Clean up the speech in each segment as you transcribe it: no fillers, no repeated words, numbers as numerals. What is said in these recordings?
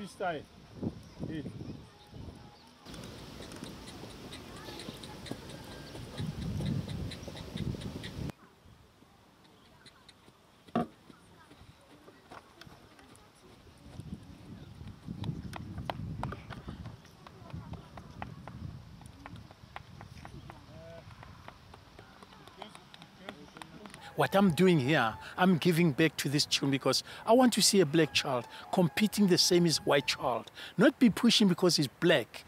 freestyle. Hit. What I'm doing here, I'm giving back to this children because I want to see a black child competing the same as white child, not be pushing because he's black.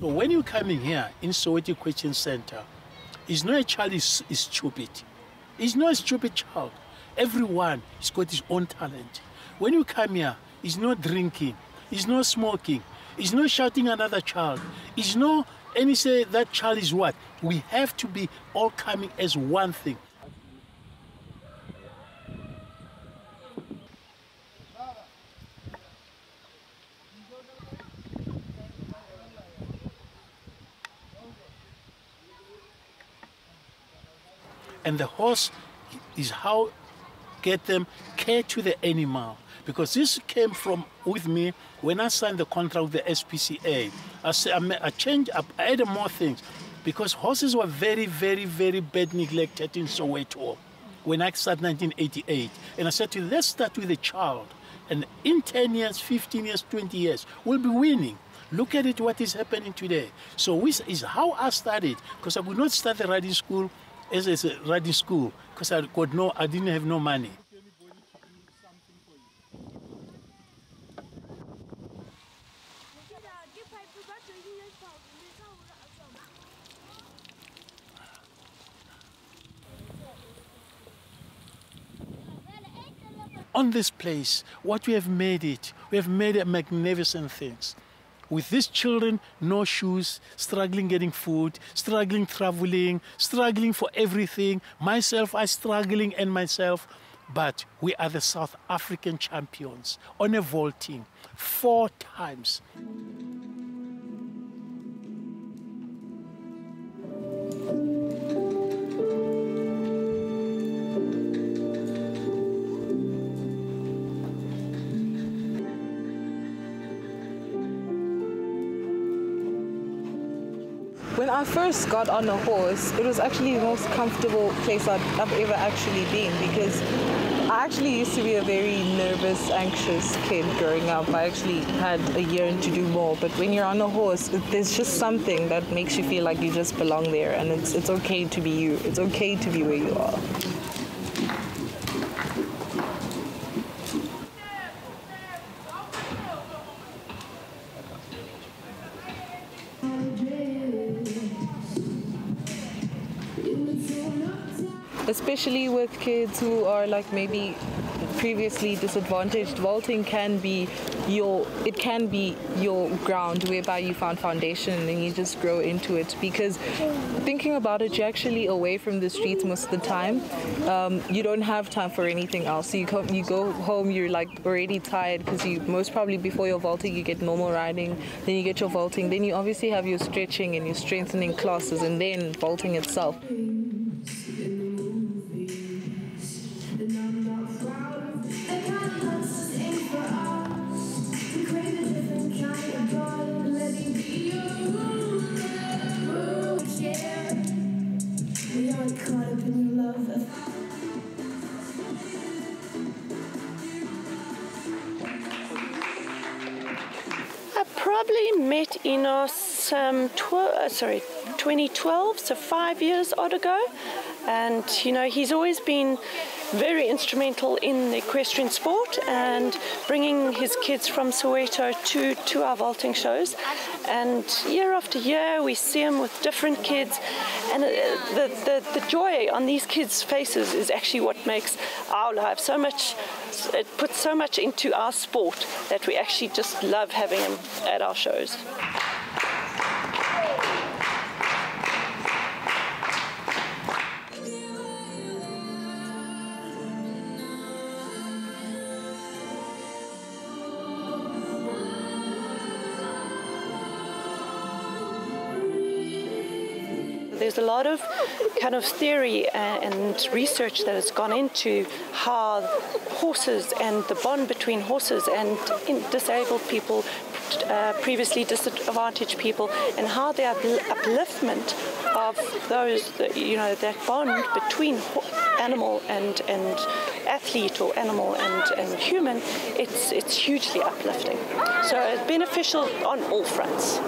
So when you're coming here in Soweto Question Center, it's not a child is stupid. It's not a stupid child. Everyone has got his own talent. When you come here, it's not drinking, it's not smoking, it's not shouting at another child, it's not any say that child is what. We have to be all coming as one thing. And the horse is how get them care to the animal. Because this came from with me when I signed the contract with the SPCA. I added more things. Because horses were very, very, very bad neglected in Soweto when I started 1988. And I said to them, let's start with a child. And in 10 years, 15 years, 20 years, we'll be winning. Look at it, what is happening today. So this is how I started. Because I would not start the riding school as a riding school because I didn't have no money. On this place, what we have made it, we have made it magnificent things. With these children, no shoes, struggling getting food, struggling traveling, struggling for everything. Myself, I struggling and myself. But we are the South African champions on a vaulting 4 times. When I first got on a horse, it was actually the most comfortable place I've ever actually been because I actually used to be a very nervous, anxious kid growing up. I actually had a yearn to do more, but when you're on a horse, there's just something that makes you feel like you just belong there, and it's okay to be you. It's okay to be where you are. Especially with kids who are like maybe previously disadvantaged, vaulting can be your ground whereby you found foundation and then you just grow into it. Because thinking about it, you're actually away from the streets most of the time. You don't have time for anything else. So you go home, you're like already tired because you most probably before your vaulting you get normal riding, then you get your vaulting, then you obviously have your stretching and your strengthening classes, and then vaulting itself. I probably met Enos 2012, so 5 years odd ago, and you know he's always been very instrumental in the equestrian sport and bringing his kids from Soweto to our vaulting shows. And year after year we see him with different kids, and the joy on these kids' faces is actually what makes our life so much. It puts so much into our sport that we actually just love having him at our shows. there's a lot of kind of theory and research that has gone into how horses and the bond between horses and disabled people, previously disadvantaged people, and how the upliftment of those, that bond between animal and athlete, or animal and human, it's hugely uplifting. So it's beneficial on all fronts.